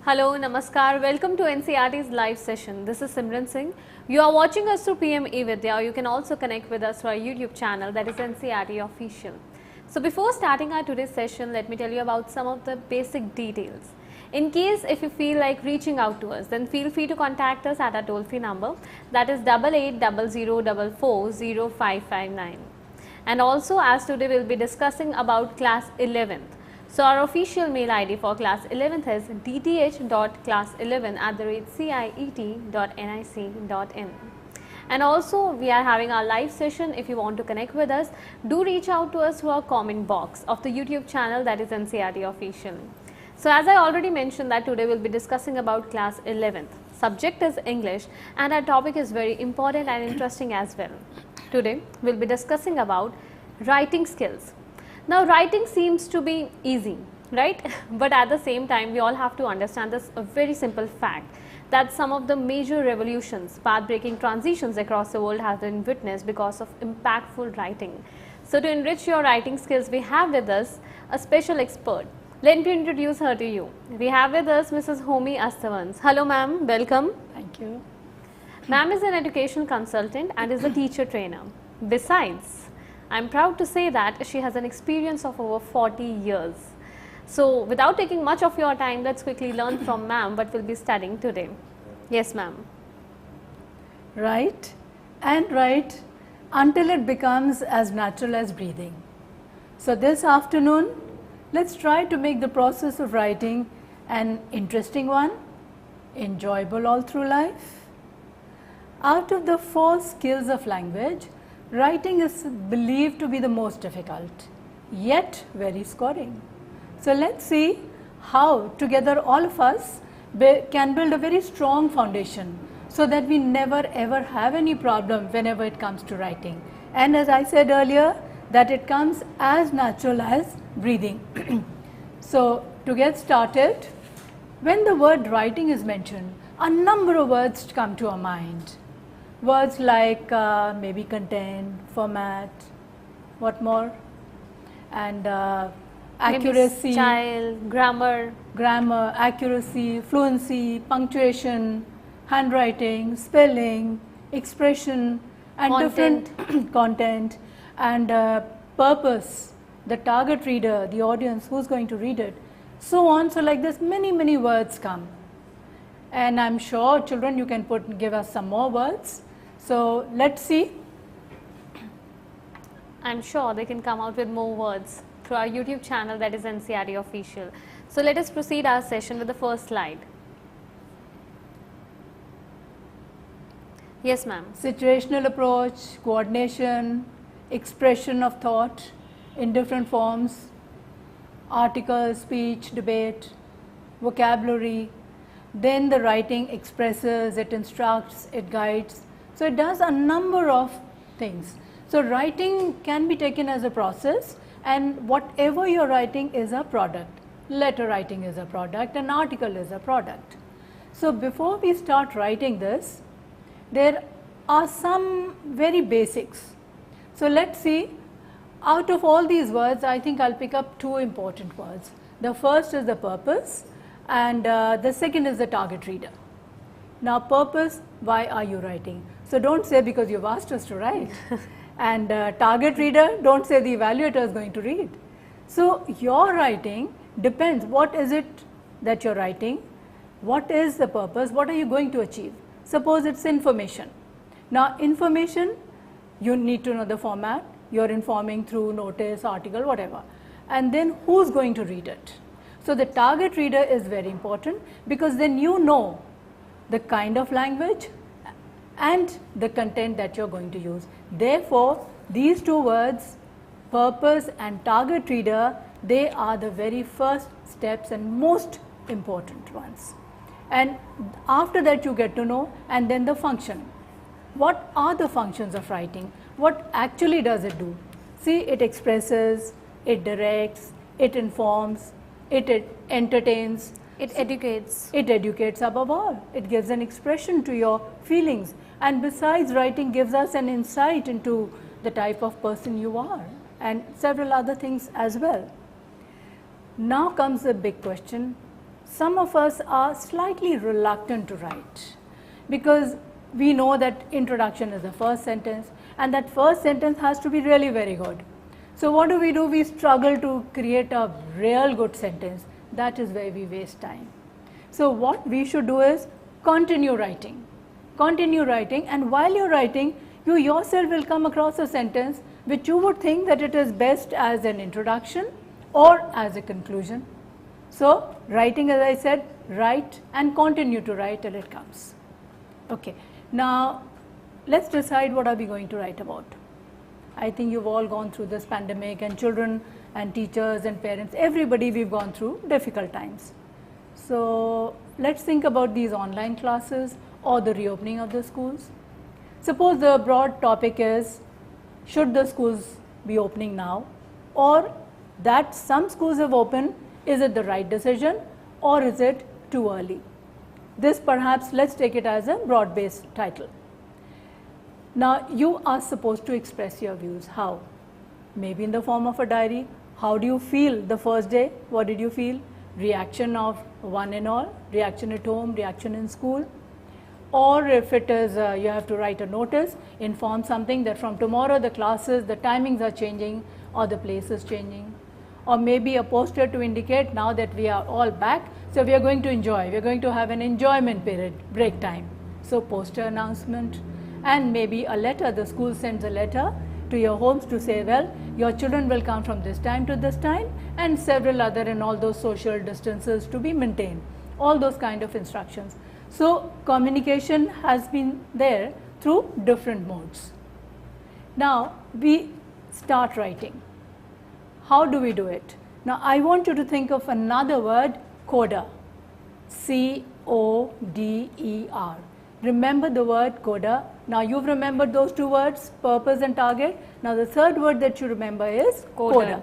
Hello, Namaskar. Welcome to NCERT's live session. This is Simran Singh. You are watching us through PM eVidya. You can also connect with us through our YouTube channel, that is NCERT Official. So before starting our today's session, let me tell you about some of the basic details. In case if you feel like reaching out to us, then feel free to contact us at our toll-free number, that is 8800440559. And also, as today we will be discussing about class 11th. So our official mail ID for class 11th is dth.class11@ciet.nic.in. And also we are having our live session. If you want to connect with us, do reach out to us through our comment box of the YouTube channel, that is NCERT Official. So as I already mentioned that today we will be discussing about class 11th. Subject is English and our topic is very important and interesting as well. Today we will be discussing about writing skills. Now writing seems to be easy, right? But at the same time we all have to understand this a very simple fact that some of the major revolutions, path-breaking transitions across the world have been witnessed because of impactful writing. So to enrich your writing skills, we have with us a special expert. Let me introduce her to you. We have with us Mrs. Homi Astavans. Hello ma'am, welcome. Thank you. Ma'am is an education consultant and is a teacher trainer. Besides, I am proud to say that she has an experience of over 40 years. So without taking much of your time, let's quickly learn from ma'am what we'll be studying today. Yes ma'am. Write and write until it becomes as natural as breathing. So this afternoon, let's try to make the process of writing an interesting one, enjoyable all through life. Out of the 4 skills of language, writing is believed to be the most difficult, yet very scoring. So let's see how together all of us can build a very strong foundation so that we never ever have any problem whenever it comes to writing. And as I said earlier, that it comes as natural as breathing. So to get started, when the word writing is mentioned, a number of words come to our mind. Words like maybe content, format, what more? And accuracy, style, grammar, accuracy, fluency, punctuation, handwriting, spelling, expression, and content. Different content, and purpose, the target reader, the audience, who's going to read it, so on. So like this, many words come. And I'm sure children, you can give us some more words. So let's see. I'm sure they can come out with more words through our YouTube channel, that is NCERT Official. So let us proceed our session with the first slide. Yes ma'am. Situational approach, coordination, expression of thought in different forms, article, speech, debate, vocabulary. Then the writing expresses, it instructs, it guides. So it does a number of things. So writing can be taken as a process, and whatever you're writing is a product. Letter writing is a product, an article is a product. So before we start writing this, there are some very basics. So let's see, out of all these words, I think I'll pick up 2 important words. The first is the purpose, and the second is the target reader. Now purpose, why are you writing? So don't say because you've asked us to write. And target reader, don't say the evaluator is going to read. So your writing depends, what is it that you're writing? What is the purpose? What are you going to achieve? Suppose it's information. Now information, you need to know the format. You're informing through notice, article, whatever. And then who's going to read it? So the target reader is very important, because then you know the kind of language and the content that you're going to use. Therefore, these 2 words, purpose and target reader, they are the very first steps and most important ones. And after that you get to know, and then the function. What are the functions of writing? What actually does it do? See, it expresses, it directs, it informs, it entertains. It educates. It educates above all. It gives an expression to your feelings. And besides, writing gives us an insight into the type of person you are, and several other things as well. Now comes the big question. some of us are slightly reluctant to write because we know that introduction is the first sentence and that first sentence has to be really very good. So what do? We struggle to create a real good sentence. That is where we waste time. So what we should do is continue writing, and while you're writing, you yourself will come across a sentence which you would think that it is best as an introduction or as a conclusion. So writing, as I said, write and continue to write till it comes. Okay, now let's decide what are we going to write about. I think you've all gone through this pandemic, and children and teachers and parents, everybody, we've gone through difficult times. So let's think about these online classes or the reopening of the schools. Suppose the broad topic is, should the schools be opening now, or that some schools have opened, is it the right decision or is it too early? This perhaps, let's take it as a broad-based title. Now you are supposed to express your views. How? Maybe in the form of a diary. How do you feel the first day? What did you feel? Reaction of one and all, reaction at home, reaction in school. Or if it is, you have to write a notice, inform something that from tomorrow the classes, the timings are changing or the place is changing. Or maybe a poster to indicate now that we are all back, so we are going to enjoy, we are going to have an enjoyment period, break time. So poster announcement, and maybe a letter, the school sends a letter to your homes to say, well, your children will come from this time to this time, and several other, and all those social distances to be maintained, all those kind of instructions. So communication has been there through different modes. Now we start writing. How do we do it? Now I want you to think of another word, coda, C-O-D-E-R. Remember the word coda. Now you've remembered those two words, purpose and target. Now the third word that you remember is coda.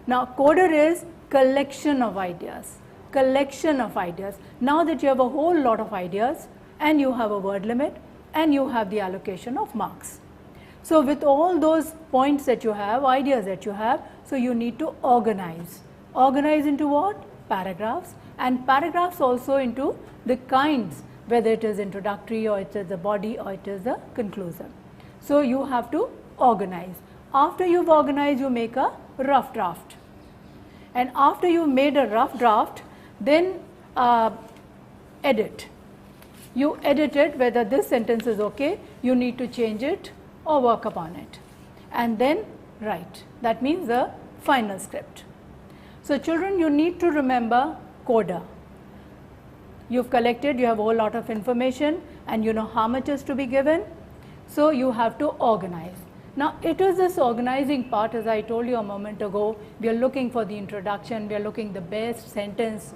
Now coda is collection of ideas. Collection of ideas. Now that you have a whole lot of ideas and you have a word limit and you have the allocation of marks. So with all those points that you have, ideas that you have, so you need to organize. Organize into what? Paragraphs, and paragraphs also into the kinds, whether it is introductory or it is the body or it is the conclusion. So you have to organize. After you've organized, you make a rough draft. And after you've made a rough draft, then edit. You edit it whether this sentence is okay, you need to change it or work upon it. And then write. That means the final script. So children, you need to remember coda. You've collected, you have a whole lot of information and you know how much is to be given. So you have to organize. Now it is this organizing part, as I told you a moment ago, we are looking for the introduction, we are looking the best sentence,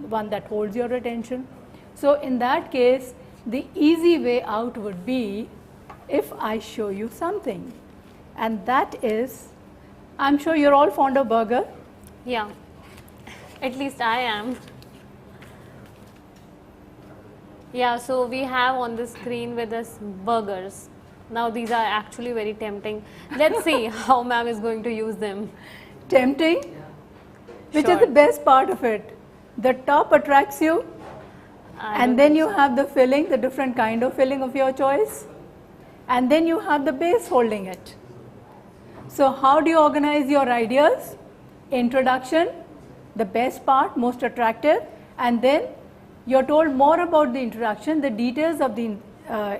one that holds your attention. So in that case, the easy way out would be if I show you something, and that is, I'm sure you're all fond of burger. Yeah, at least I am. Yeah, so we have on the screen with us burgers. Now these are actually very tempting. Let's see how ma'am is going to use them. Tempting? Which is the best part of it? The top attracts you, and then you have the filling, the different kind of filling of your choice, and then you have the base holding it. So how do you organize your ideas? Introduction, the best part, most attractive, and then you're told more about the introduction. The details of the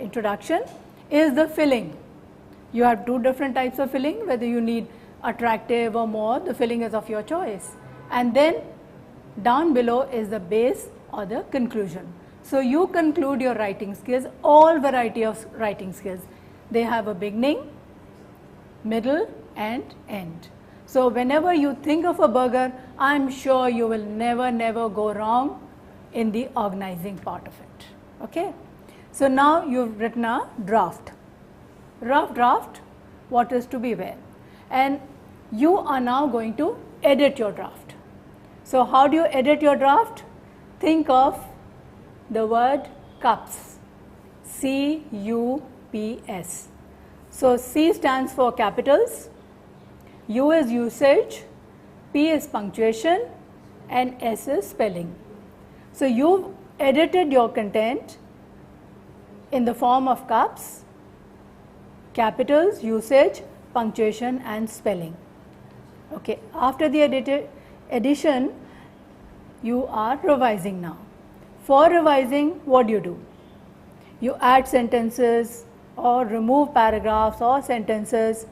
introduction is the filling. You have two different types of filling, whether you need attractive or more, the filling is of your choice. And then down below is the base or the conclusion. So you conclude your writing skills, all variety of writing skills. They have a beginning, middle and end. So whenever you think of a burger, I'm sure you will never go wrong in the organizing part of it. Okay. So now you've written a draft. Rough draft, what is to be where. And you are now going to edit your draft. So how do you edit your draft? Think of the word cups, C-U-P-S. So C stands for capitals, U is usage, P is punctuation and S is spelling. So you've edited your content in the form of cups, capitals, usage, punctuation and spelling. Okay, after the edition, you are revising now. For revising, what do? You add sentences or remove paragraphs or sentences,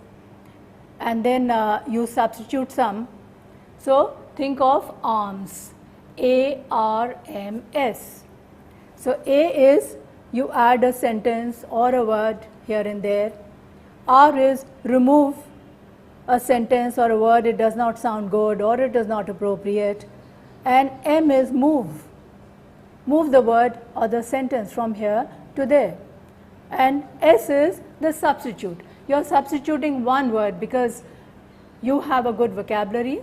and then you substitute some. So think of arms, A-R-M-S. So A is you add a sentence or a word here and there. R is remove a sentence or a word, it does not sound good or it is not appropriate. And M is move. Move the word or the sentence from here to there. And S is the substitute. You are substituting one word because you have a good vocabulary.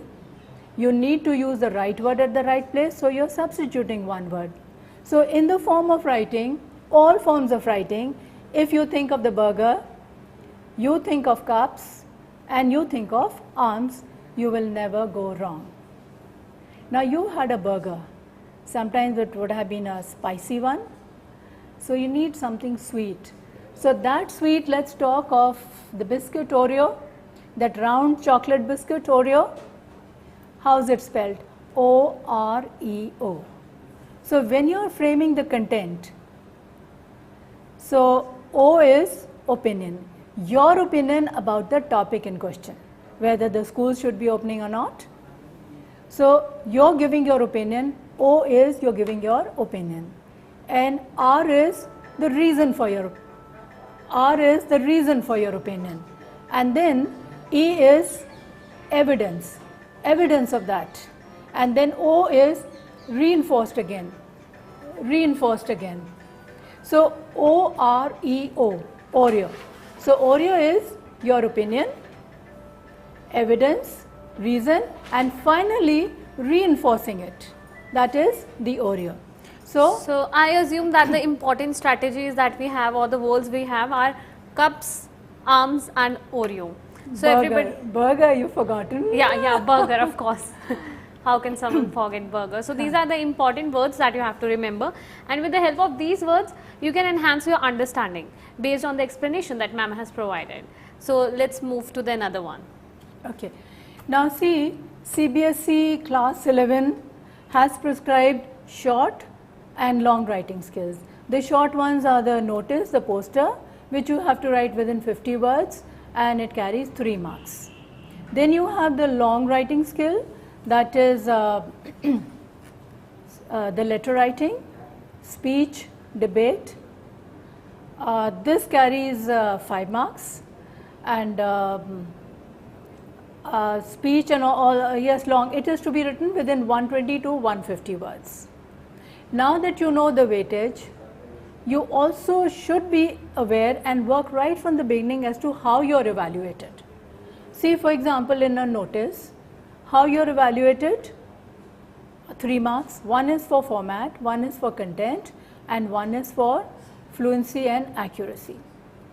You need to use the right word at the right place, so you are substituting one word. So in the form of writing, all forms of writing, if you think of the burger, you think of cups, and you think of arms, you will never go wrong. Now you had a burger. Sometimes it would have been a spicy one. So you need something sweet. So that sweet, let's talk of the biscuit Oreo, that round chocolate biscuit Oreo. How's it spelled? O-R-E-O. So when you are framing the content, so O is opinion. Your opinion about the topic in question, whether the school should be opening or not. So you're giving your opinion, O is you're giving your opinion, and R is the reason for your opinion, and then E is evidence of that, and then O is reinforced again. So O-R-E-O, Oreo. So Oreo is your opinion, evidence, reason, and finally reinforcing it. That is the Oreo. So I assume that the important strategies that we have, or the words we have, are cups, arms and Oreo. So burger you've forgotten. Yeah, burger, of course. How can someone forget burger? So these are the important words that you have to remember, and with the help of these words you can enhance your understanding based on the explanation that ma'am has provided. So let's move to the another one. Okay. Now see, CBSE class 11 has prescribed short and long writing skills. The short ones are the notice, the poster, which you have to write within 50 words, and it carries 3 marks. Then you have the long writing skill, that is the letter writing, speech, debate. This carries 5 marks, and speech and all, yes, long, it is to be written within 120 to 150 words. Now that you know the weightage, you also should be aware and work right from the beginning as to how you are evaluated. See, for example, in a notice, how you are evaluated: 3 marks, 1 is for format, 1 is for content, and 1 is for fluency and accuracy.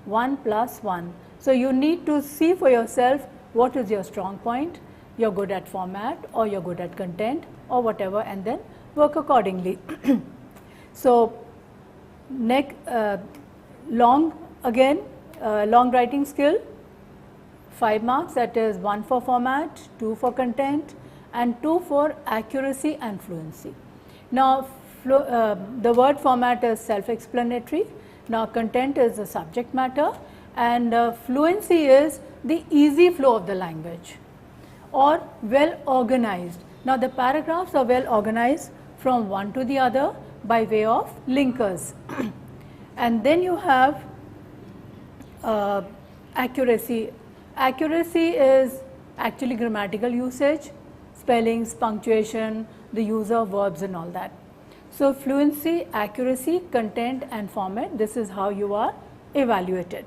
1 plus 1. So you need to see for yourself what is your strong point. You're good at format, or you're good at content, or whatever, and then work accordingly. So long writing skill, 5 marks, that is 1 for format, 2 for content, and 2 for accuracy and fluency. Now the word format is self-explanatory. Now content is the subject matter, and fluency is the easy flow of the language, or well organized. Now the paragraphs are well organized from one to the other by way of linkers. And then you have accuracy. Accuracy is actually grammatical usage, spellings, punctuation, the use of verbs and all that. So fluency, accuracy, content and format, this is how you are evaluated.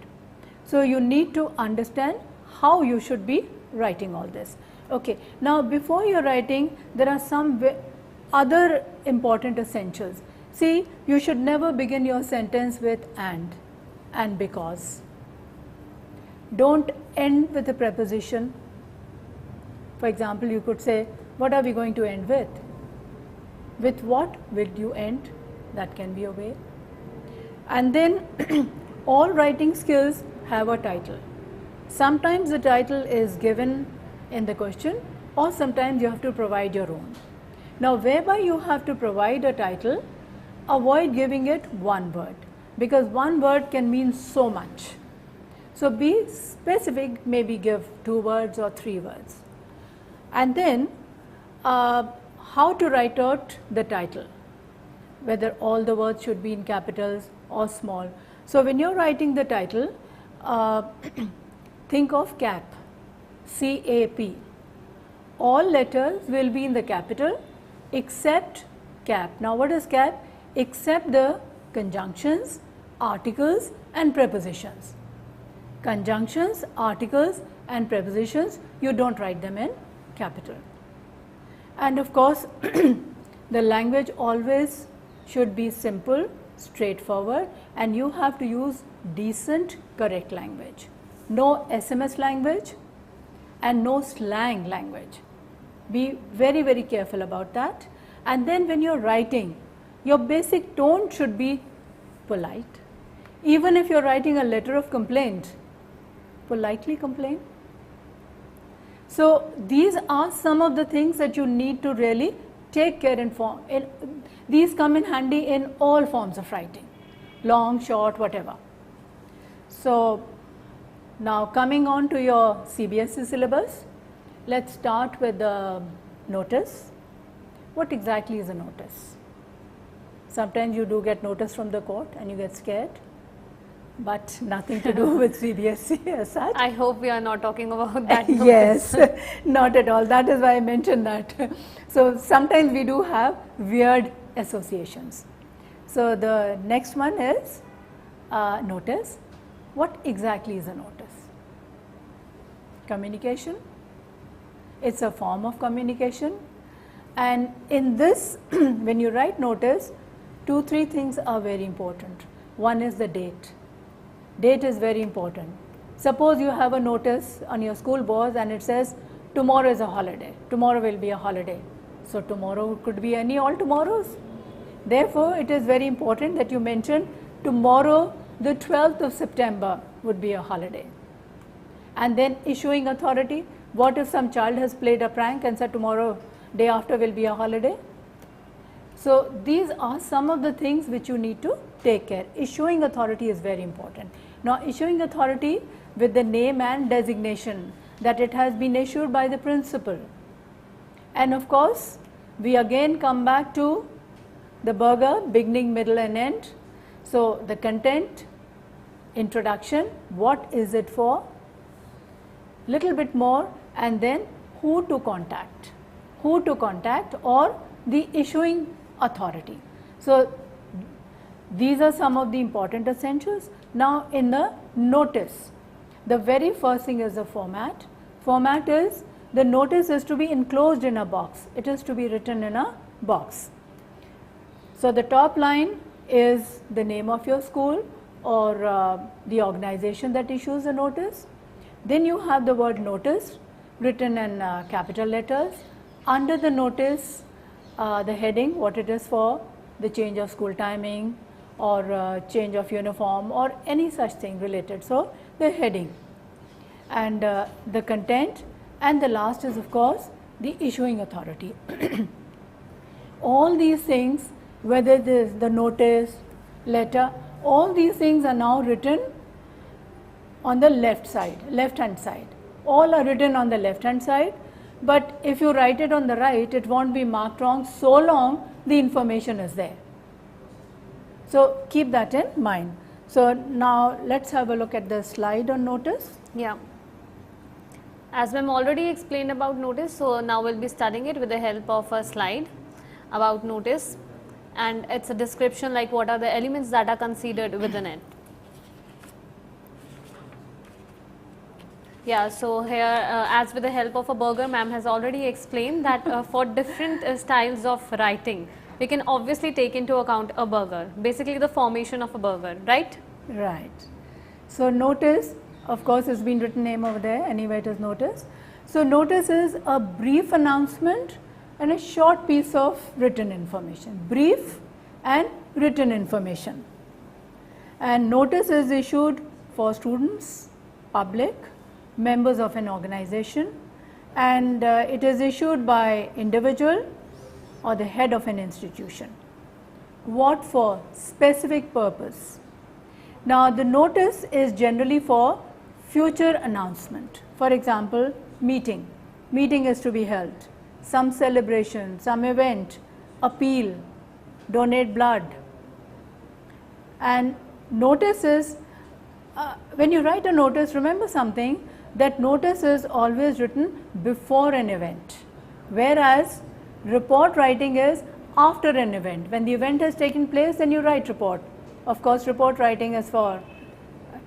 So you need to understand how you should be writing all this. Okay. Now before you are writing, there are some other important essentials. See, you should never begin your sentence with and because. Don't end with a preposition. For example, you could say, what are we going to end with? With what will you end? That can be a way. And then all writing skills have a title. Sometimes the title is given in the question, or sometimes you have to provide your own. Now, whereby you have to provide a title, avoid giving it one word, because one word can mean so much. So be specific, maybe give 2 words or 3 words. And then how to write out the title, whether all the words should be in capitals or small. So when you're writing the title, think of CAP, C-A-P. All letters will be in the capital except CAP. Now what is CAP? Except the conjunctions, articles and prepositions. Conjunctions, articles and prepositions, you don't write them in capital. And of course, the language always should be simple, straightforward, and you have to use decent, correct language. No SMS language and no slang language. Be very, very careful about that. And then when you're writing, your basic tone should be polite. Even if you're writing a letter of complaint, politely complain. So these are some of the things that you need to really take care in form. These come in handy in all forms of writing, long, short, whatever. So now coming on to your CBSE syllabus, let's start with the notice. What exactly is a notice? Sometimes you do get notice from the court and you get scared, but nothing to do with CBSE as such. I hope we are not talking about that. Yes, not at all. That is why I mentioned that. So sometimes we do have weird associations. So the next one is notice. What exactly is a notice? Communication. It's a form of communication. And in this, when you write notice, 2-3 things are very important. One is the date. Date is very important. Suppose you have a notice on your school board and it says tomorrow is a holiday. Tomorrow will be a holiday. So tomorrow could be any all tomorrows. Therefore, it is very important that you mention tomorrow, the 12th of September would be a holiday. And then issuing authority. What if some child has played a prank and said tomorrow, day after will be a holiday? So these are some of the things which you need to take care. Issuing authority is very important. Now issuing authority with the name and designation that it has been issued by the principal. And of course, we again come back to the burger, beginning, middle and end. So the content, introduction, what is it for, little bit more, and then who to contact or the issuing authority. So these are some of the important essentials. Now in the notice, the very first thing is the format. Format is the notice is to be enclosed in a box. It is to be written in a box. So the top line is the name of your school or the organization that issues the notice. Then you have the word notice written in capital letters. Under the notice, the heading, what it is for, the change of school timing or change of uniform or any such thing related. So the heading and the content, and the last is of course the issuing authority. All these things, whether it is the notice, letter, all these things are now written on the left hand side. All are written on the left hand side, but if you write it on the right, it won't be marked wrong so long the information is there. So keep that in mind. So now let's have a look at the slide on notice. Yeah. As ma'am already explained about notice, so now we'll be studying it with the help of a slide about notice, and it's a description like what are the elements that are considered within it. Yeah, so here as with the help of a burger, ma'am has already explained that for different styles of writing, we can obviously take into account a burger, basically the formation of a burger, right? Right. So notice, of course, has been written name over there, anyway it is notice. So notice is a brief announcement and a short piece of written information, brief and written information. And notice is issued for students, public, members of an organization, and it is issued by individual or the head of an institution. What for? Specific purpose. Now the notice is generally for future announcement. For example, meeting. Meeting is to be held. Some celebration, some event, appeal, donate blood. And notice is, when you write a notice, remember something, that notice is always written before an event. Whereas report writing is after an event. When the event has taken place, then you write report. Of course, report writing is for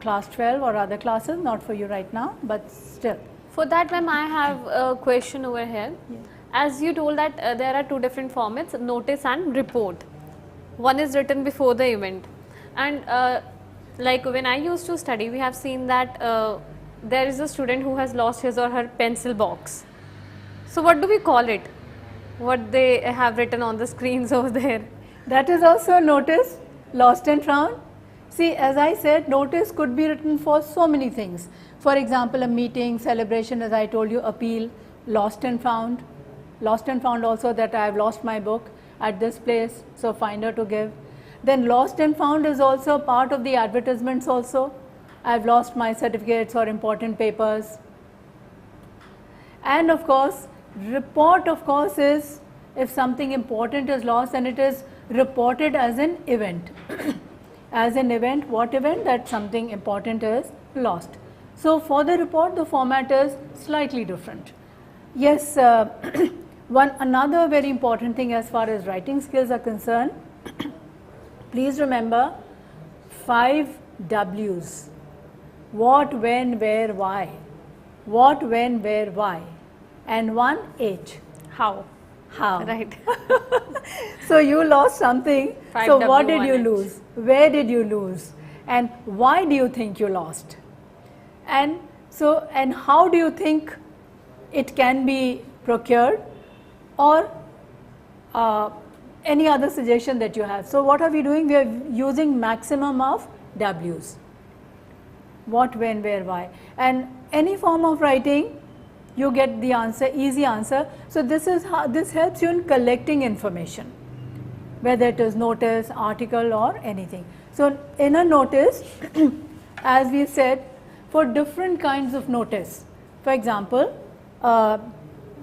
class 12 or other classes, not for you right now, but still. For that, ma'am, I have a question over here. Yes. As you told that there are two different formats, notice and report. One is written before the event, and like when I used to study, we have seen that there is a student who has lost his or her pencil box. So what do we call it? What they have written on the screens over there? That is also a notice, lost and found. See, as I said, notice could be written for so many things. For example, a meeting, celebration, as I told you, appeal, lost and found. Lost and found also that I have lost my book at this place, so find her to give. Then lost and found is also part of the advertisements also. I have lost my certificates or important papers. And of course, report of course is if something important is lost and it is reported as an event. As an event, what event? That something important is lost. So for the report, the format is slightly different. Yes, another very important thing as far as writing skills are concerned, please remember 5 W's. What, when, where, why. What, when, where, why. And 1 H. How? How. Right. So you lost something. 5 So W, what did you 1 H. lose? Where did you lose? And why do you think you lost? And so, and how do you think it can be procured, or any other suggestion that you have? So what are we doing? We are using maximum of W's. What, when, where, why. And any form of writing, you get the answer, easy answer. So this is how, this helps you in collecting information, whether it is notice, article or anything. So in a notice, as we said, for different kinds of notice. For example,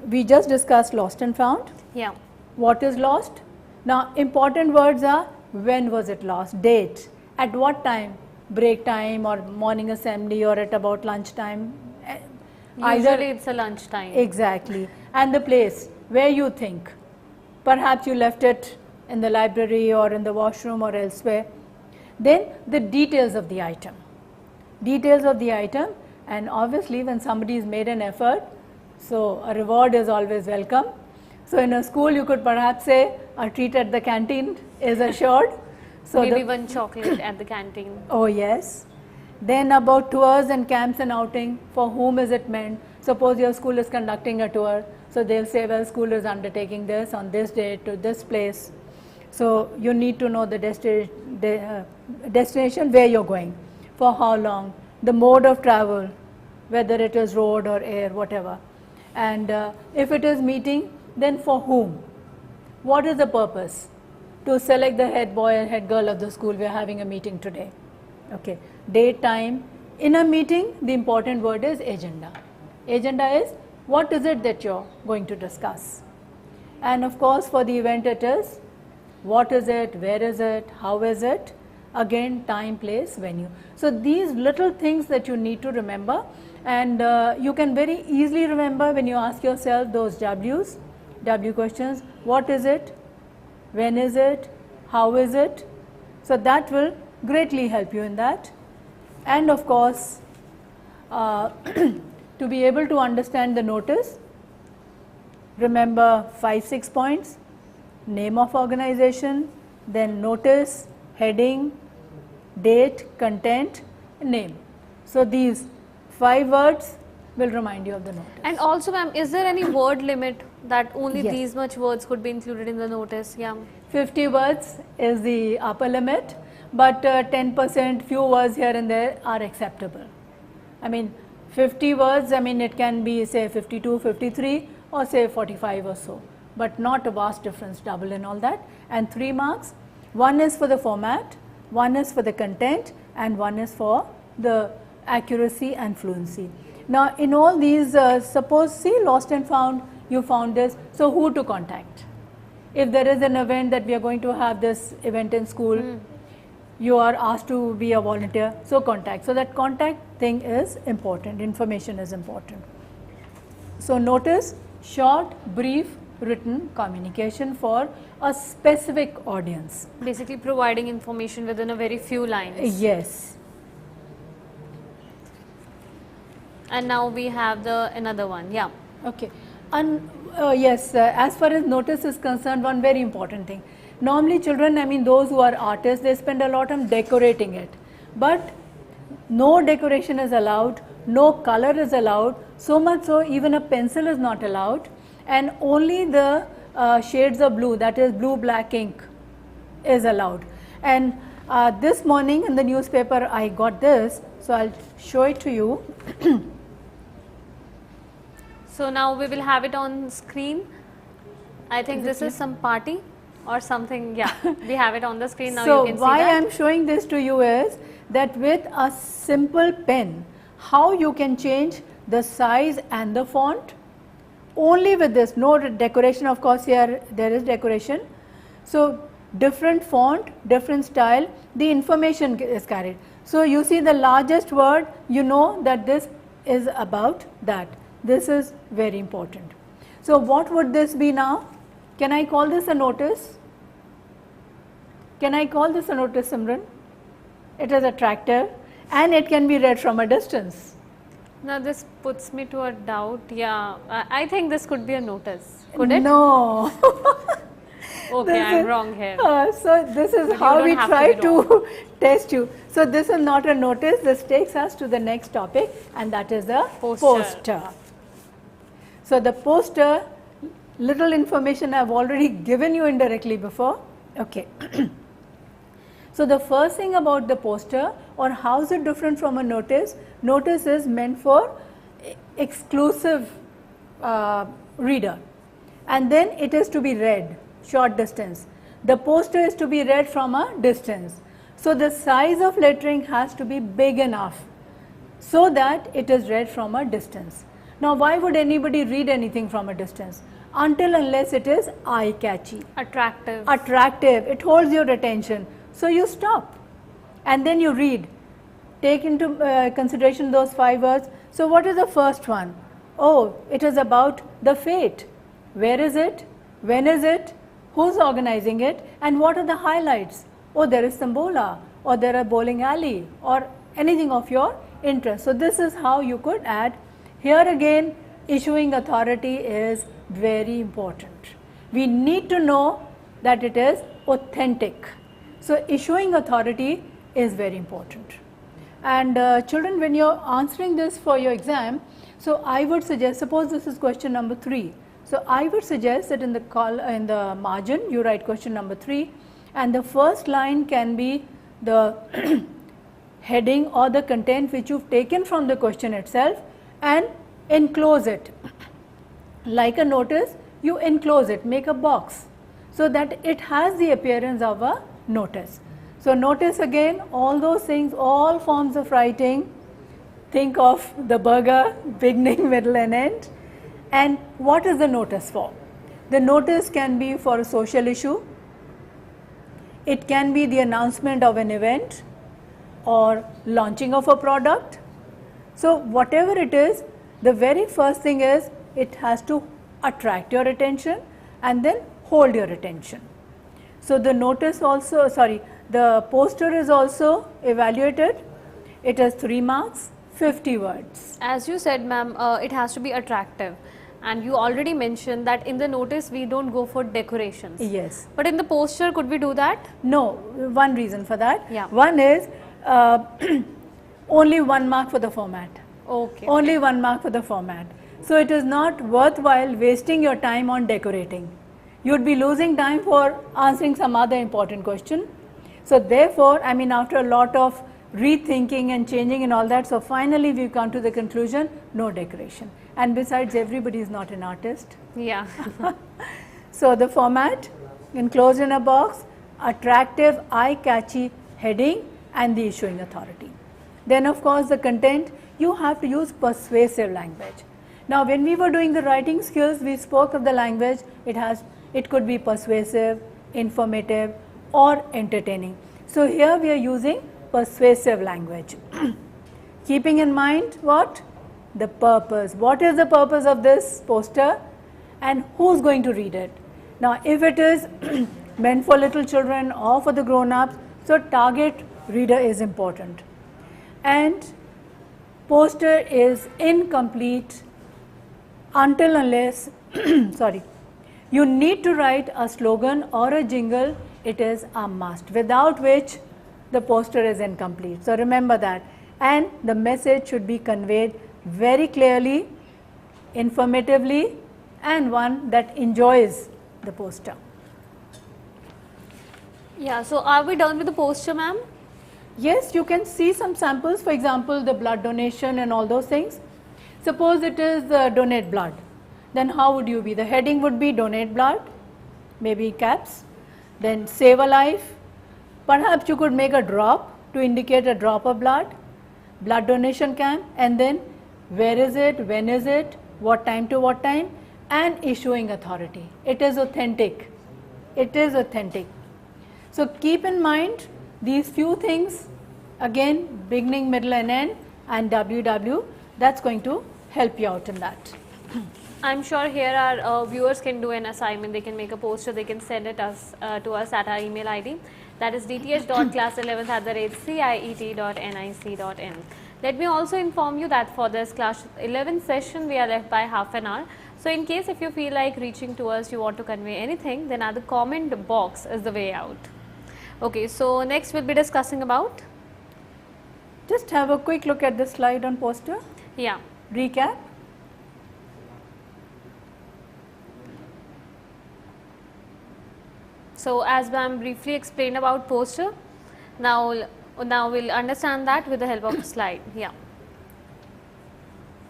we just discussed lost and found. Yeah. What is lost? Now important words are when was it lost, date, at what time, break time or morning assembly or at about lunch time. Usually it's a lunch time. Exactly. And the place where you think. Perhaps you left it in the library or in the washroom or elsewhere. Then the details of the item. Details of the item, and obviously when somebody has made an effort, so a reward is always welcome. So in a school you could perhaps say a treat at the canteen is assured. So maybe one chocolate at the canteen. Oh yes. Then about tours and camps and outing, for whom is it meant? Suppose your school is conducting a tour, so they'll say, well, school is undertaking this on this day to this place. So you need to know the destination where you're going, for how long, the mode of travel, whether it is road or air, whatever. And if it is meeting, then for whom? What is the purpose? To select the head boy and head girl of the school, we are having a meeting today. Okay, date, time. In a meeting, the important word is agenda. Agenda is what is it that you're going to discuss. And of course, for the event it is what is it, where is it, how is it, again time, place, venue. So these little things that you need to remember, and you can very easily remember when you ask yourself those W's, W questions, what is it, when is it, how is it. So that will greatly help you in that. And of course, to be able to understand the notice, remember 5-6 points: name of organization, then notice, heading, date, content, name. So these 5 words will remind you of the notice. And also, ma'am, is there any word limit That only Yes. these much words could be included in the notice. Yeah. 50 words is the upper limit, but 10% few words here and there are acceptable. I mean 50 words, I mean it can be say 52, 53 or say 45 or so, but not a vast difference, double and all that. And 3 marks, one is for the format, one is for the content, and one is for the accuracy and fluency. Now in all these, suppose see lost and found, you found this, so who to contact? If there is an event that we are going to have this event in school, you are asked to be a volunteer, so contact. So that contact thing is important, information is important. So notice short, brief, written communication for a specific audience. Basically providing information within a very few lines. Yes. And now we have the another one. Yeah. Okay. And yes, as far as notice is concerned, one very important thing. Normally children, I mean those who are artists, they spend a lot on decorating it. But no decoration is allowed, no color is allowed, so much so even a pencil is not allowed, and only the shades of blue, that is blue black ink, is allowed. And this morning in the newspaper I got this, so I'll show it to you. So now we will have it on screen. I think this is some party or something. Yeah, we have it on the screen now. So you can see why that. I am showing this to you is that with a simple pen, how you can change the size and the font only with this. No decoration, of course here there is decoration. So different font, different style, the information is carried. So you see the largest word, you know that this is about that. This is very important. So what would this be now? Can I call this a notice? Can I call this a notice, Simran? It is attractive and it can be read from a distance. Now this puts me to a doubt. Yeah, I think this could be a notice. Could it? No. Okay, I'm wrong here. So this is But you how don't we have try be to test you. So this is not a notice. This takes us to the next topic, and that is the poster. So the poster, little information I've already given you indirectly before. Okay. So the first thing about the poster, or how is it different from a notice? Notice is meant for exclusive reader, and then it is to be read short distance. The poster is to be read from a distance. So the size of lettering has to be big enough so that it is read from a distance. Now why would anybody read anything from a distance? Until unless it is eye-catchy. Attractive. Attractive. It holds your attention. So you stop and then you read. Take into consideration those 5 words. So what is the first one? Oh, it is about the fete. Where is it? When is it? Who's organizing it? And what are the highlights? Oh, there is Sambola, or there are bowling alley, or anything of your interest. So this is how you could add. Here again, issuing authority is very important. We need to know that it is authentic. So issuing authority is very important. And children, when you're answering this for your exam, so I would suggest, suppose this is question number 3. So I would suggest that in the margin you write question number 3, and the first line can be the heading or the content which you've taken from the question itself, and enclose it. Like a notice, you enclose it, make a box so that it has the appearance of a notice. So notice again, all those things, all forms of writing, think of the burger, beginning, middle and end. And what is the notice for? The notice can be for a social issue, it can be the announcement of an event or launching of a product. So whatever it is, the very first thing is it has to attract your attention and then hold your attention. So the notice also, the poster is also evaluated. It has 3 marks, 50 words. As you said, ma'am, it has to be attractive. And you already mentioned that in the notice we don't go for decorations. Yes. But in the poster, could we do that? No, one reason for that. Yeah. One is only 1 mark for the format. Okay. Only 1 mark for the format. So it is not worthwhile wasting your time on decorating. You would be losing time for answering some other important question. So therefore, I mean, after a lot of rethinking and changing and all that, so finally we come to the conclusion, no decoration. And besides, everybody is not an artist. Yeah. So the format, enclosed in a box, attractive, eye-catchy heading and the issuing authority. Then of course the content, you have to use persuasive language. Now when we were doing the writing skills, we spoke of the language, it could be persuasive, informative or entertaining. So here we are using persuasive language. Keeping in mind what? The purpose. What is the purpose of this poster and who's going to read it? Now if it is meant for little children or for the grown-ups, so target reader is important. And poster is incomplete until unless sorry, you need to write a slogan or a jingle. It is a must, without which the poster is incomplete. So remember that. And the message should be conveyed very clearly, informatively, and one that enjoys the poster. Yeah, so are we done with the poster, ma'am? Yes, you can see some samples, for example, the blood donation and all those things. Suppose it is donate blood, then how would you be? The heading would be donate blood, maybe caps, then save a life. Perhaps you could make a drop to indicate a drop of blood, blood donation camp, and then where is it, when is it, what time to what time, and issuing authority. It is authentic. It is authentic. So keep in mind these few things, again beginning, middle and end, and WW, that's going to help you out in that. I'm sure here our viewers can do an assignment. They can make a poster, they can send it to us at our email ID, that is dth.class11@ciet.nic.in. Let me also inform you that for this class 11 session we are left by half an hour. So in case if you feel like reaching to us, you want to convey anything, then at the comment box is the way out. Okay, so next we'll be discussing about, just have a quick look at the slide on poster. Yeah. Recap. So as ma'am briefly explained about poster, now we'll understand that with the help of the slide. Yeah.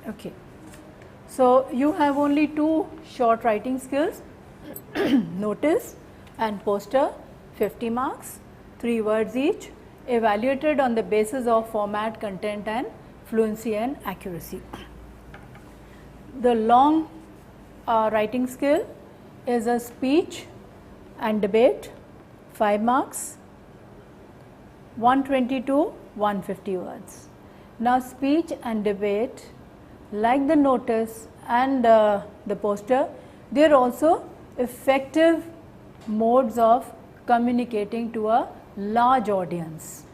Okay. So you have only two short writing skills, notice and poster, 50 marks, 3 words each, evaluated on the basis of format, content and fluency and accuracy. The long writing skill is a speech and debate, 5 marks, 120 to 150 words. Now speech and debate, like the notice and the poster, they are also effective modes of communicating to a large audience.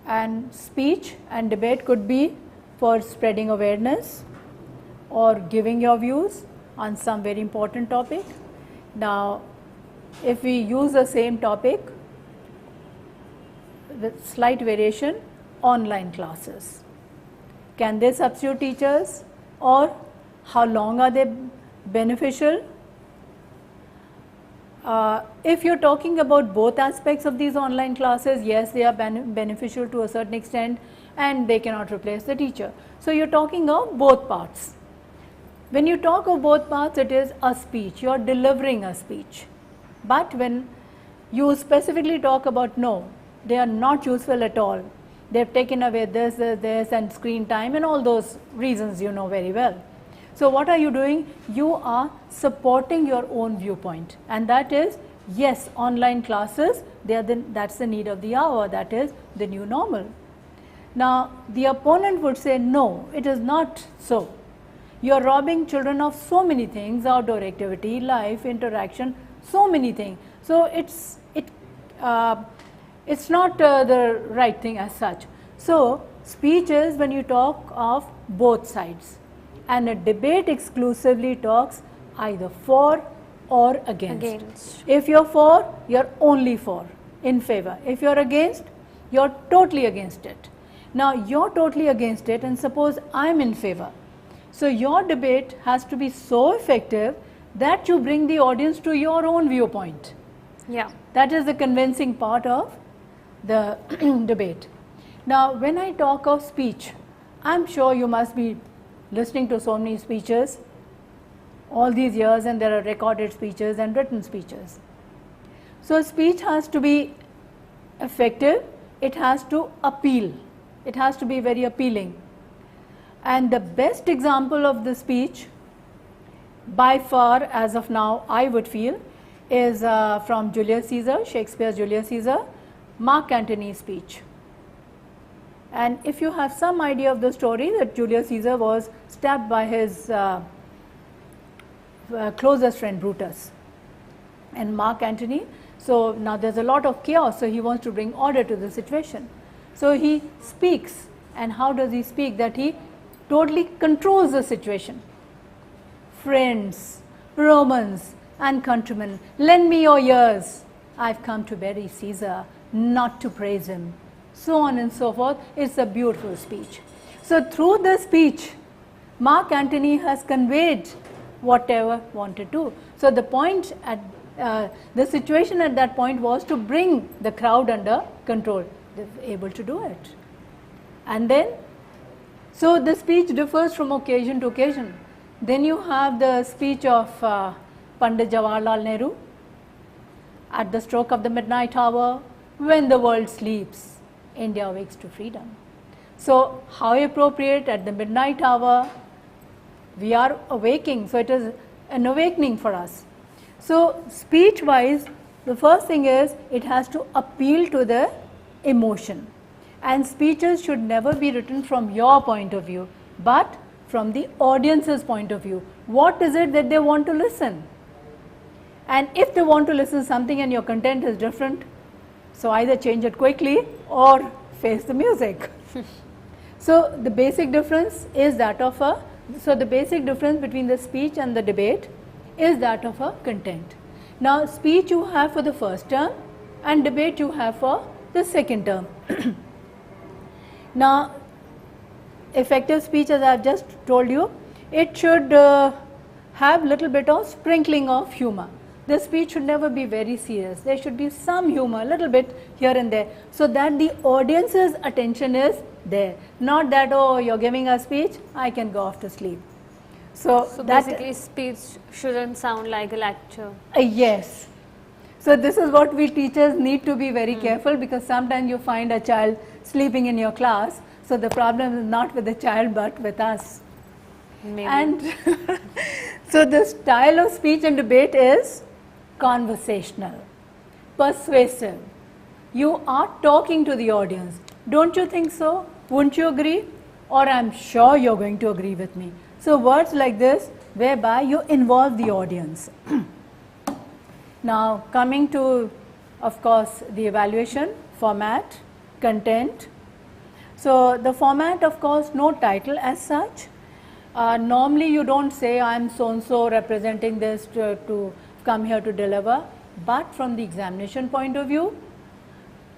And speech and debate could be for spreading awareness or giving your views on some very important topic. Now if we use the same topic with slight variation, online classes, can they substitute teachers, or how long are they beneficial? If you are talking about both aspects of these online classes, yes, they are beneficial to a certain extent and they cannot replace the teacher. So you are talking of both parts. When you talk of both parts, it is a speech, you are delivering a speech. But when you specifically talk about no, they are not useful at all, they have taken away this and screen time and all those reasons you know very well. So what are you doing? You are supporting your own viewpoint, and that is, yes, online classes, that's the need of the hour, that is the new normal. Now the opponent would say no, it is not so. You are robbing children of so many things, outdoor activity, life, interaction, so many things. So it's not the right thing as such. So speech is when you talk of both sides, and a debate exclusively talks either for or against. If you are for, you are only for, in favor. If you are against, you are totally against it. Now you are totally against it, and suppose I am in favor. So your debate has to be so effective that you bring the audience to your own viewpoint. Yeah. That is the convincing part of the debate. Now, when I talk of speech, I'm sure you must be listening to so many speeches all these years, and there are recorded speeches and written speeches. So speech has to be effective, it has to appeal, it has to be very appealing. And the best example of the speech by far as of now I would feel is from Julius Caesar, Shakespeare's Julius Caesar, Mark Antony's speech. And if you have some idea of the story, that Julius Caesar was stabbed by his closest friend Brutus, and Mark Antony, so now there's a lot of chaos, so he wants to bring order to the situation. So he speaks, and how does he speak? That he totally controls the situation. Friends, Romans and countrymen, lend me your ears. I've come to bury Caesar, not to praise him. So on and so forth. It's a beautiful speech. So through this speech, Mark Antony has conveyed whatever wanted to. So the point at the situation at that point was to bring the crowd under control. They were able to do it. And then, so the speech differs from occasion to occasion. Then you have the speech of Pandit Jawaharlal Nehru at the stroke of the midnight hour, when the world sleeps, India awakes to freedom. So how appropriate at the midnight hour, we are awaking, so it is an awakening for us. So speech wise, the first thing is it has to appeal to the emotion, and speeches should never be written from your point of view, but from the audience's point of view. What is it that they want to listen? And if they want to listen to something and your content is different, so either change it quickly or face the music. So the basic difference is that of a, so the basic difference between the speech and the debate is that of a content. Now speech you have for the first term and debate you have for the second term. Now effective speech, as I have just told you, it should have little bit of sprinkling of humor. The speech should never be very serious. There should be some humor, little bit here and there, so that the audience's attention is there. Not that, oh, you're giving a speech, I can go off to sleep. So that basically speech shouldn't sound like a lecture. Yes. So this is what we teachers need to be very careful, because sometimes you find a child sleeping in your class. So the problem is not with the child but with us. Maybe. And so the style of speech and debate is conversational, persuasive. You are talking to the audience. Don't you think so? Wouldn't you agree? Or I'm sure you're going to agree with me. So words like this, whereby you involve the audience. Now coming to, of course, the evaluation, format, content. So the format, of course, no title as such. Normally you don't say I'm so and so representing this to come here to deliver, but from the examination point of view,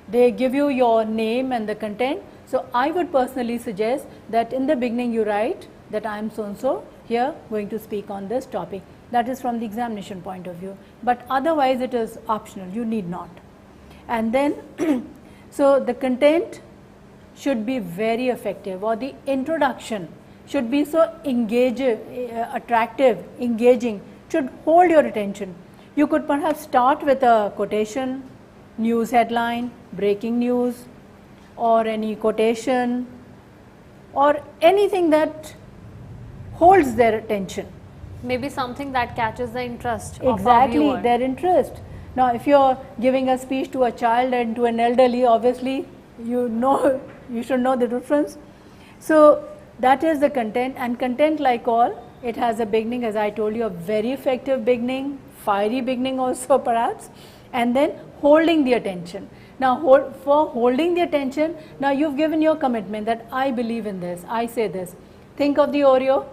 they give you your name and the content. So I would personally suggest that in the beginning you write that I am so and so here going to speak on this topic. That is from the examination point of view, but otherwise it is optional, you need not. And then so the content should be very effective, or the introduction should be so attractive, engaging, should hold your attention. You could perhaps start with a quotation, news headline, breaking news, or any quotation, or anything that holds their attention. Maybe something that catches the interest of our Exactly, viewer. their interest. Now if you're giving a speech to a child and to an elderly, obviously you should know the difference. So that is the content, and content, like all, it has a beginning, as I told you, a very effective beginning, fiery beginning also perhaps, and then holding the attention. Now for holding the attention, now you've given your commitment that I believe in this, I say this. Think of the Oreo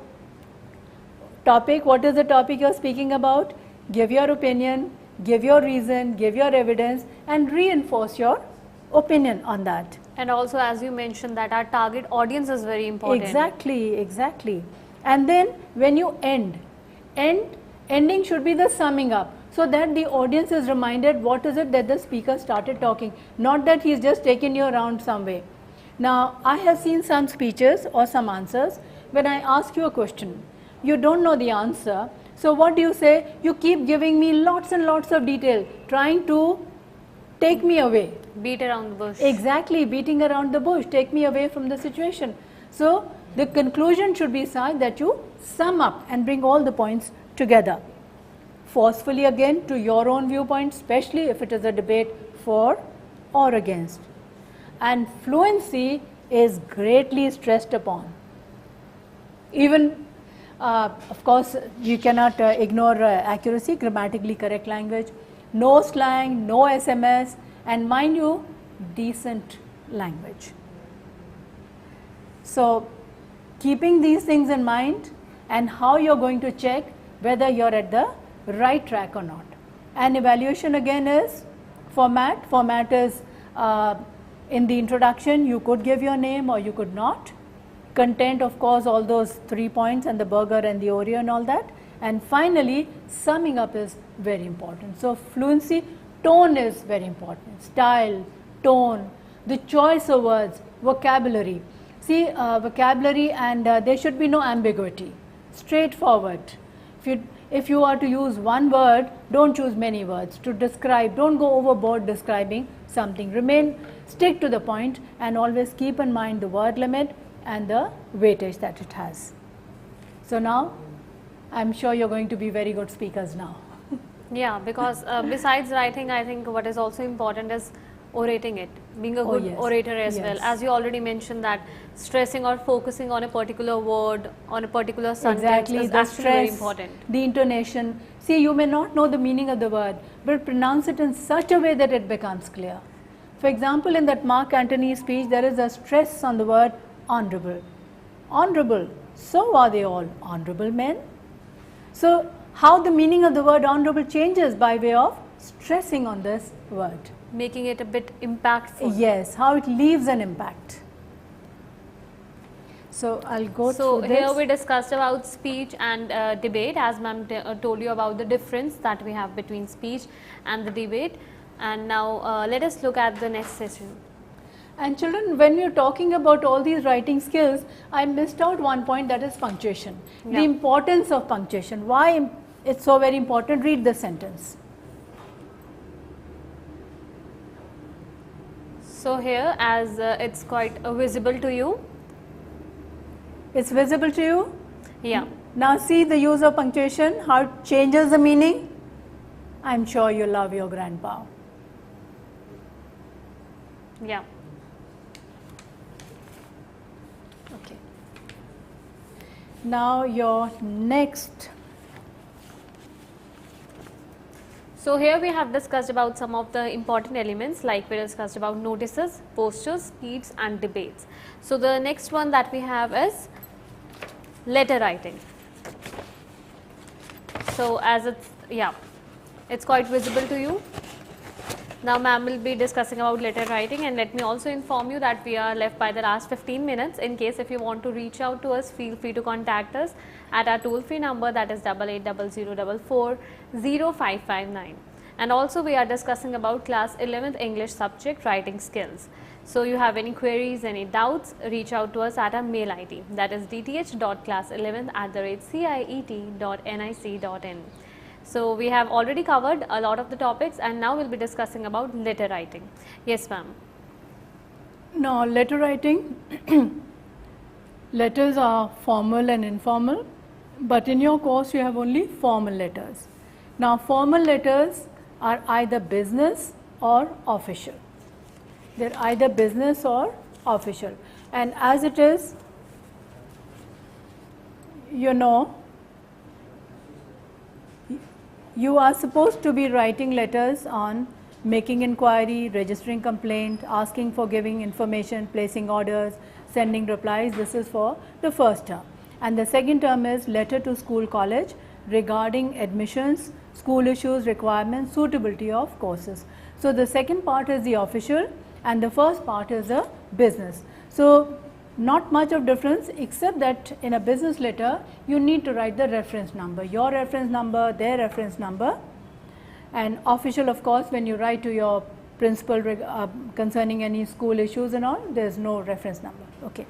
topic. What is the topic you're speaking about? Give your opinion, give your reason, give your evidence, and reinforce your opinion on that. And also, as you mentioned, that our target audience is very important. Exactly, exactly. And then when you ending should be the summing up, so that the audience is reminded what is it that the speaker started talking, not that he's just taken you around some way. Now, I have seen some speeches or some answers when I ask you a question, you don't know the answer, so what do you say? You keep giving me lots and lots of detail, trying to take me away. Beat around the bush. Exactly, beating around the bush, take me away from the situation. So, the conclusion should be such that you sum up and bring all the points together. Forcefully again to your own viewpoint, especially if it is a debate for or against. And fluency is greatly stressed upon. Even, of course, you cannot ignore accuracy, grammatically correct language, no slang, no SMS, and mind you, decent language. So, keeping these things in mind and how you are going to check whether you are at the right track or not. And evaluation again is format. Format is in the introduction you could give your name or you could not. Content, of course, all those 3 points and the burger and the Oreo and all that. And finally, summing up is very important. So, fluency, tone is very important. Style, tone, the choice of words, vocabulary. See, vocabulary, and there should be no ambiguity. Straightforward. If you are to use one word, don't choose many words to describe. Don't go overboard describing something. Stick to the point, and always keep in mind the word limit and the weightage that it has. So now, I'm sure you're going to be very good speakers now. Yeah, because besides writing, I think what is also important is orating it, being a good orator as well. As you already mentioned, that stressing or focusing on a particular word, on a particular sentence is actually very important. The intonation. See, you may not know the meaning of the word, but pronounce it in such a way that it becomes clear. For example, in that Mark Antony speech, there is a stress on the word honorable. Honorable. So are they all honorable men? So, how the meaning of the word honorable changes by way of stressing on this word. Making it a bit impactful. Yes, how it leaves an impact. So, I'll go through this. So, here we discussed about speech and debate, as ma'am told you about the difference that we have between speech and the debate. And now, let us look at the next session. And children, when we are talking about all these writing skills, I missed out one point, that is punctuation. The importance of punctuation. Why it's so very important? Read the sentence. So, here as it's quite visible to you. It's visible to you? Yeah. Now see the use of punctuation, how it changes the meaning. I am sure you love your grandpa. Yeah. Okay. Now your next. So, here we have discussed about some of the important elements, like we discussed about notices, postures, speeds and debates. So, the next one that we have is letter writing. So, as it's quite visible to you. Now, ma'am will be discussing about letter writing, and let me also inform you that we are left by the last 15 minutes. In case if you want to reach out to us, feel free to contact us at our toll free number, that is 8800440559. And also we are discussing about class 11th English subject writing skills. So, you have any queries, any doubts, reach out to us at our mail ID, that is dth.class11@ciet.nic.in. So, we have already covered a lot of the topics, and now we will be discussing about letter writing. Yes, ma'am. Now, letter writing, letters are formal and informal, but in your course you have only formal letters. Now, formal letters are either business or official. They are either business or official, and as it is, you know, you are supposed to be writing letters on making inquiry, registering complaint, asking for giving information, placing orders, sending replies. This is for the first term. And the second term is letter to school college regarding admissions, school issues, requirements, suitability of courses. So, the second part is the official and the first part is the business. So, Not much of difference, except that in a business letter you need to write the reference number, your reference number, their reference number. And official, of course, when you write to your principal concerning any school issues and all, there is no reference number. Okay.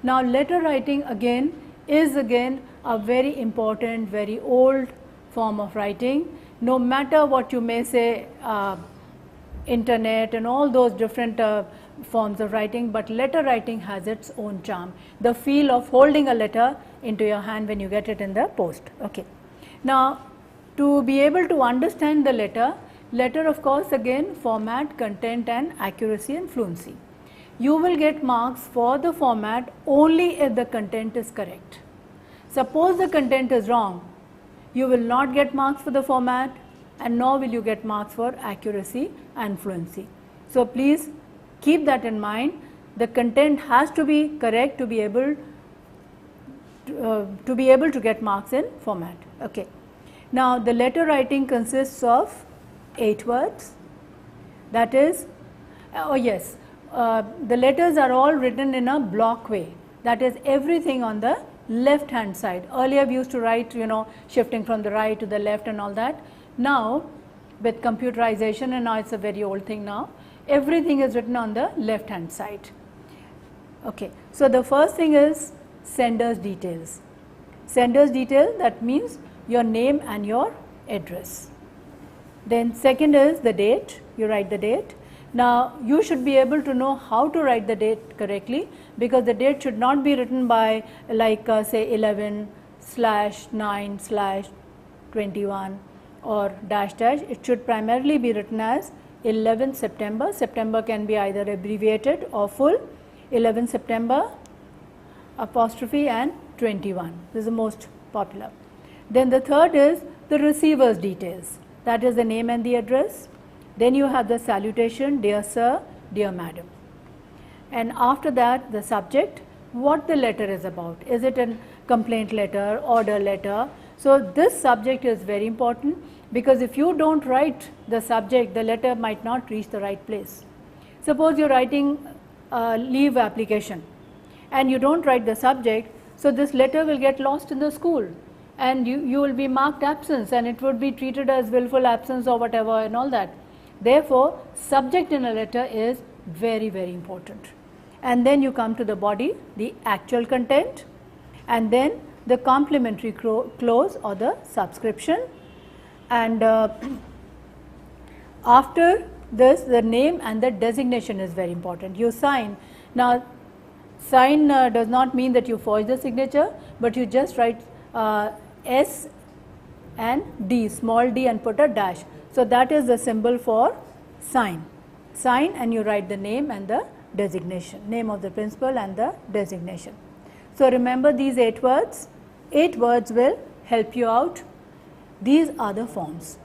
Now, letter writing again is a very important, very old form of writing. No matter what you may say, internet and all those different forms of writing, but letter writing has its own charm. The feel of holding a letter into your hand when you get it in the post. Okay. Now, to be able to understand the letter of course again format, content and accuracy and fluency. You will get marks for the format only if the content is correct. Suppose the content is wrong, you will not get marks for the format and nor will you get marks for accuracy and fluency. So, please keep that in mind. The content has to be correct to be able to get marks in format. Okay. Now, the letter writing consists of 8 words, that is, the letters are all written in a block way, that is everything on the left hand side. Earlier we used to write, shifting from the right to the left and all that. Now, with computerization, and now it is a very old thing now, everything is written on the left hand side. Okay. So, the first thing is sender's details. Sender's detail, that means your name and your address. Then second is the date, you write the date. Now, you should be able to know how to write the date correctly, because the date should not be written by like say 11/9/21 or dash dash. It should primarily be written as 11 September. September can be either abbreviated or full, 11 September apostrophe and 21. This is the most popular. Then the third is the receiver's details, that is the name and the address. Then you have the salutation, dear sir, dear madam. And after that the subject, what the letter is about. Is it a complaint letter, order letter? So, this subject is very important, because if you do not write the subject, the letter might not reach the right place. Suppose you are writing a leave application and you do not write the subject, so this letter will get lost in the school and you will be marked absence and it would be treated as willful absence or whatever and all that. Therefore, subject in a letter is very, very important. And then you come to the body, the actual content, and then the complimentary clause or the subscription. And after this, the name and the designation is very important. You sign. Now, sign does not mean that you forge the signature, but you just write S and D, small d, and put a dash. So, that is the symbol for sign. Sign, and you write the name and the designation, name of the principal and the designation. So, remember these 8 words. 8 words will help you out. These are the forms.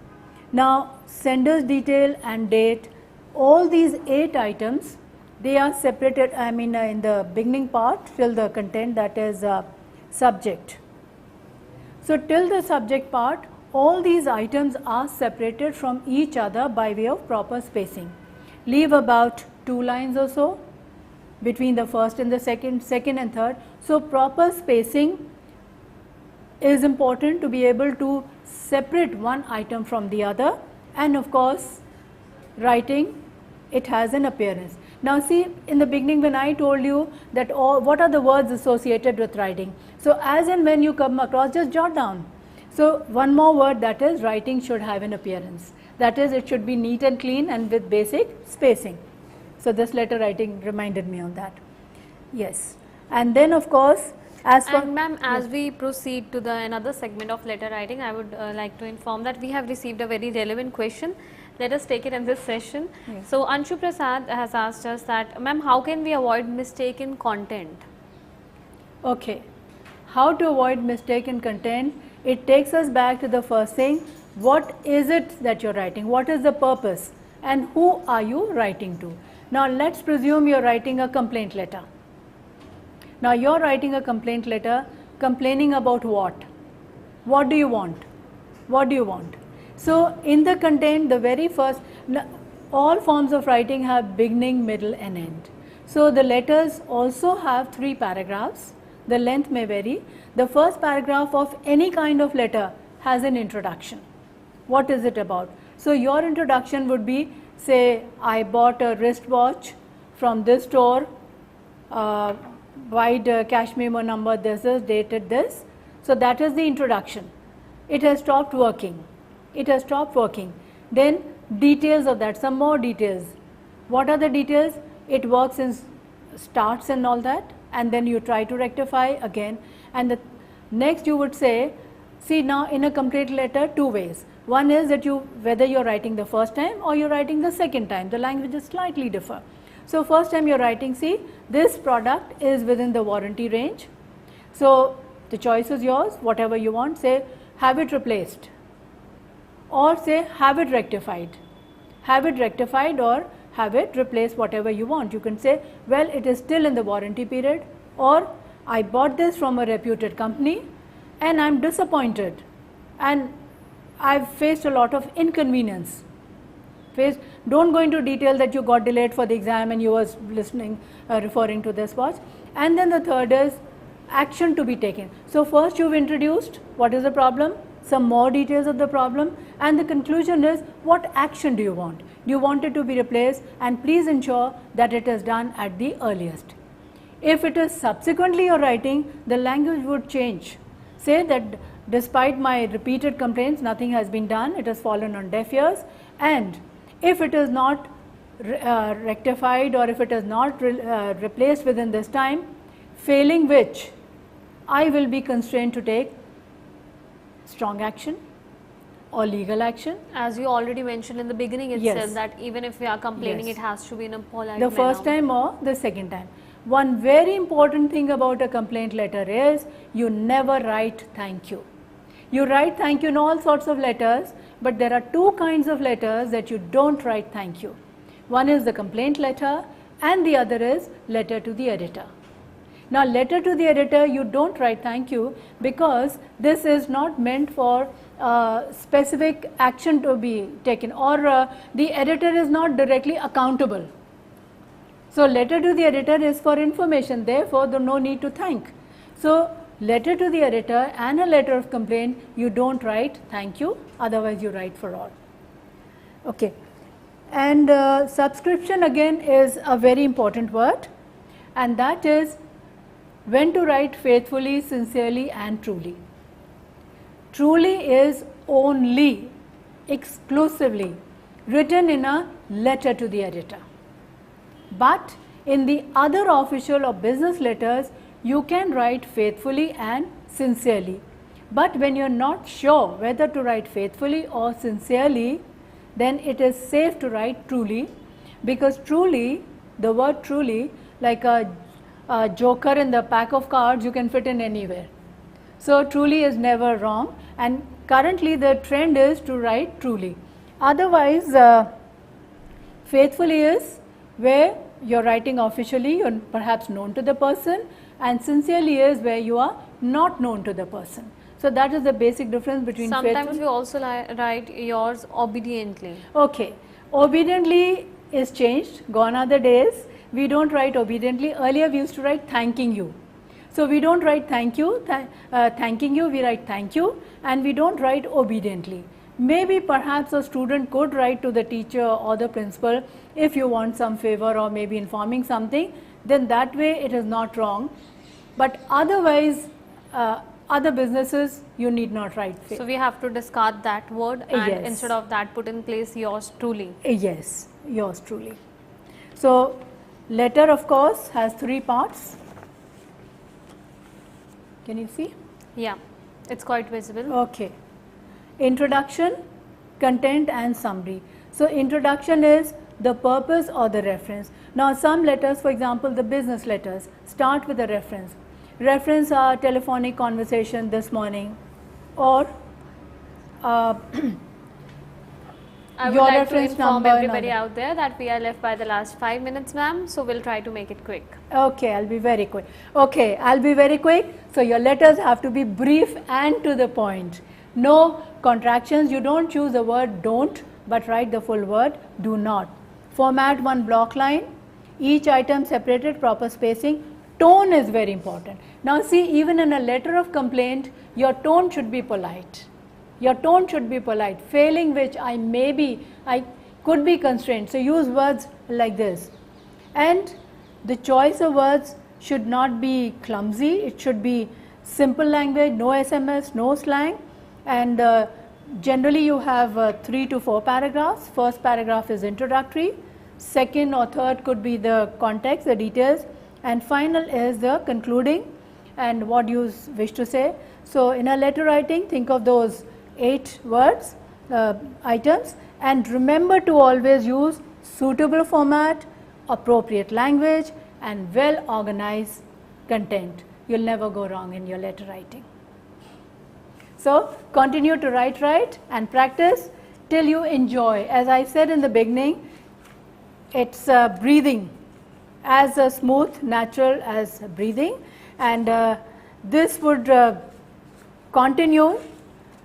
Now, sender's detail and date, all these 8 items, they are separated, in the beginning part till the content, that is subject. So, till the subject part, all these items are separated from each other by way of proper spacing. Leave about 2 lines or so between the first and the second and third. So, proper spacing is important to be able to separate one item from the other, and of course, writing, it has an appearance. Now, see, in the beginning when I told you that what are the words associated with writing. So, as and when you come across, just jot down. So, one more word, that is writing should have an appearance, that is it should be neat and clean and with basic spacing. So, this letter writing reminded me of that. Yes. And then of course, ma'am, as we proceed to the another segment of letter writing, I would like to inform that we have received a very relevant question. Let us take it in this session. Yes. So, Anshu Prasad has asked us that, ma'am, how can we avoid mistaken content? Okay. How to avoid mistaken content? It takes us back to the first thing. What is it that you are writing? What is the purpose? And who are you writing to? Now, let us presume you are writing a complaint letter. Now, you are writing a complaint letter complaining about what? What do you want? What do you want? So, in the content, the very first, all forms of writing have beginning, middle and end. So the letters also have 3 paragraphs. The length may vary. The first paragraph of any kind of letter has an introduction. What is it about? So your introduction would be, say, I bought a wristwatch from this store, wide cash memo number, this is dated this. So that is the introduction. It has stopped working. It has stopped working. Then details of that, some more details. What are the details? It works in starts and all that, and then you try to rectify again. And the next you would say, see, now in a complaint letter, 2 ways. One is that whether you're writing the first time or you're writing the second time, the language is slightly differ. So first time you're writing, see, this product is within the warranty range. So the choice is yours, whatever you want. Say, have it replaced, or say, have it rectified. Have it rectified or have it replaced, whatever you want. You can say, well, it is still in the warranty period, or I bought this from a reputed company and I'm disappointed and I've faced a lot of inconvenience. Don't go into detail that you got delayed for the exam and you was referring to this watch. And then the third is action to be taken. So first you've introduced what is the problem, some more details of the problem, and the conclusion is what action do you want? You want it to be replaced, and please ensure that it is done at the earliest. If it is subsequently you're writing, the language would change. Say that despite my repeated complaints, nothing has been done, it has fallen on deaf ears, and if it is not rectified or if it is not replaced within this time, failing which I will be constrained to take strong action or legal action. As you already mentioned in the beginning itself, Yes. that even if we are complaining, Yes. it has to be in a polite The manner. first time or the second time. One very important thing about a complaint letter is you never write thank you. You write thank you in all sorts of letters, but there are 2 kinds of letters that you don't write thank you. One is the complaint letter and the other is letter to the editor. Now letter to the editor, you don't write thank you because this is not meant for specific action to be taken, or the editor is not directly accountable. So letter to the editor is for information, therefore there no need to thank. So letter to the editor and a letter of complaint, you don't write thank you, otherwise you write for all. Okay. And subscription again is a very important word, and that is when to write faithfully, sincerely and truly. Truly is only, exclusively written in a letter to the editor. But in the other official or business letters, you can write faithfully and sincerely. But when you are not sure whether to write faithfully or sincerely, then it is safe to write truly, because truly, the word truly, like a joker in the pack of cards, you can fit in anywhere. So truly is never wrong, and currently the trend is to write truly. Otherwise, faithfully is where you are writing officially, you are perhaps known to the person, and sincerely is where you are not known to the person. So that is the basic difference between Sometimes we also write yours obediently. Okay, obediently is changed, gone are the days. We don't write obediently. Earlier we used to write thanking you. So we don't write thank you, thanking you, we write thank you, and we don't write obediently. Maybe perhaps a student could write to the teacher or the principal if you want some favor or maybe informing something, then that way it is not wrong. But otherwise, other businesses you need not write favor. So we have to discard that word and Yes. instead of that put in place yours truly. Yes, yours truly. So letter of course has 3 parts. Can you see? Yeah, it's quite visible. Okay. Introduction, content and summary. So introduction is the purpose or the reference. Now some letters, for example the business letters, start with a reference. Reference our telephonic conversation this morning, or I would your like to reference inform number and everybody other. out there that we are left by the last 5 minutes, ma'am. So we'll try to make it quick. Okay, I'll be very quick. Okay, I'll be very quick. So your letters have to be brief and to the point. No contractions. You don't choose the word don't, but write the full word do not. Format one block line. each item separated, proper spacing. Tone is very important. Now see, even in a letter of complaint, your tone should be polite. Your tone should be polite, failing which I could be constrained. So use words like this. And the choice of words should not be clumsy, it should be simple language, no SMS, no slang, and generally you have 3 to 4 paragraphs. First paragraph is introductory, second or third could be the context, the details, and final is the concluding and what you wish to say. So in a letter writing, think of those 8 words, items, and remember to always use suitable format, appropriate language, and well organized content. You'll never go wrong in your letter writing. So continue to write and practice till you enjoy. As I said in the beginning, it's breathing, as smooth, natural as breathing, and this would continue.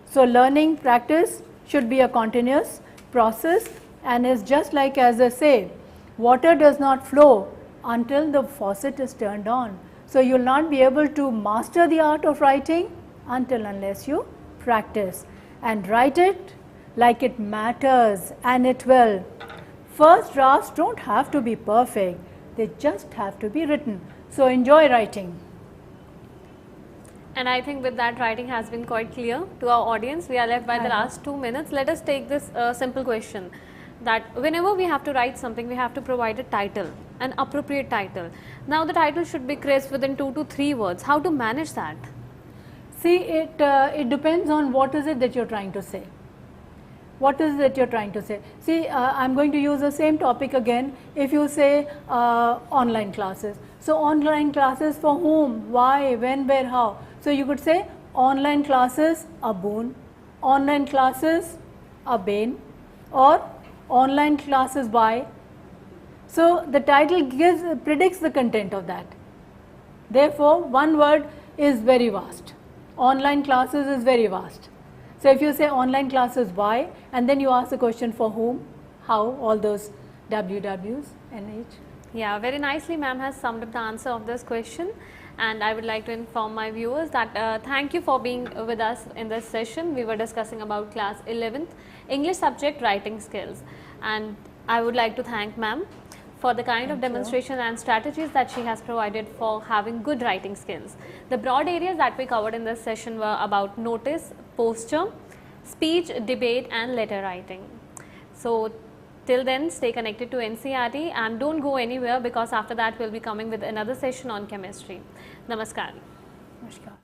So learning, practice should be a continuous process, and is just like, as I say, water does not flow until the faucet is turned on. So you will not be able to master the art of writing until unless you practice, and write it like it matters, and it will. First drafts don't have to be perfect, they just have to be written. So enjoy writing. And I think with that, writing has been quite clear to our audience. We are left by the last 2 minutes. Let us take this simple question, that whenever we have to write something, we have to provide a title, an appropriate title. Now the title should be crisp within 2 to 3 words. How to manage that? See, it depends on what is it that you're trying to say. What is it you're trying to say? See, I'm going to use the same topic again. If you say online classes, so online classes for whom, why, when, where, how. So you could say online classes a boon, online classes a bane, or online classes why. So the title predicts the content of that. Therefore, one word is very vast. Online classes is very vast. So if you say online classes why, and then you ask the question for whom, how, all those WWs, NH. Yeah, very nicely ma'am has summed up the answer of this question, and I would like to inform my viewers that thank you for being with us in this session. We were discussing about class 11th English subject writing skills, and I would like to thank ma'am for the kind of demonstration and strategies that she has provided for having good writing skills. The broad areas that we covered in this session were about notice, posture, speech, debate, and letter writing. So till then, stay connected to NCERT and don't go anywhere, because after that we'll be coming with another session on chemistry. Namaskar. Namaskar.